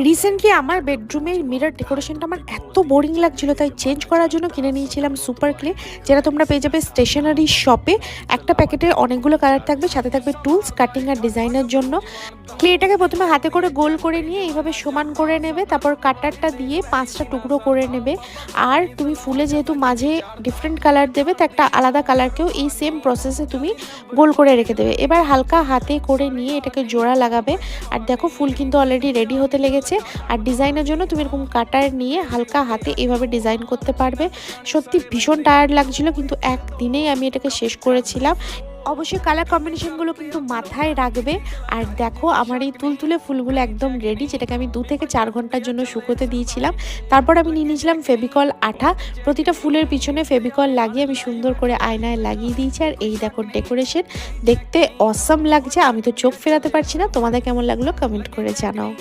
Recently আমার বেডরুমের mirror ডেকোরেশনটা আমার এত বোরিং লাগছিল, তাই চেঞ্জ করার জন্য কিনে নিয়েছিলাম সুপার ক্লে, যেটা তোমরা পেয়ে যাবে স্টেশনারি শপে। একটা প্যাকেটে অনেকগুলো কালার থাকবে, সাথে থাকবে টুলস, কাটিং আর ডিজাইনের জন্য। ক্লেটাকে প্রথমে হাতে করে গোল করে নিয়ে এইভাবে সমান করে নেবে, তারপর কাটারটা দিয়ে 5টা টুকরো করে নেবে। আর তুমি ফুলে যেহেতু মাঝে ডিফারেন্ট কালার দেবে, তো একটা আলাদা কালারকেও এই সেম প্রসেসে তুমি গোল করে রেখে দেবে। এবার হালকা হাতে করে নিয়ে এটাকে জোড়া লাগাবে। আর দেখো ফুল কিন্তু অলরেডি রেডি হতে লেগেছে। আর ডিজাইনের জন্য তুমি এরকম কাটার নিয়ে হালকা হাতে এভাবে ডিজাইন করতে পারবে। সত্যি ভীষণ টায়ার্ড লাগছিল, কিন্তু একদিনেই আমি এটাকে শেষ করেছিলাম। অবশ্যই কালার কম্বিনেশনগুলো কিন্তু মাথায় রাখবে। আর দেখো আমার এই তুলতুলে ফুলগুলো একদম রেডি, যেটাকে আমি 2 থেকে 4 ঘন্টার জন্য শুকোতে দিয়েছিলাম। তারপর আমি নিয়ে নিয়েছিলাম ফেভিকল আঠা। প্রতিটা ফুলের পিছনে ফেভিকল লাগিয়ে আমি সুন্দর করে আয়নায় লাগিয়ে দিয়েছি। আর এই দেখো ডেকোরেশন, দেখতে অসাম লাগছে। আমি তো চোখ ফেরাতে পারছি না। তোমাদের কেমন লাগলো কমেন্ট করে জানাও।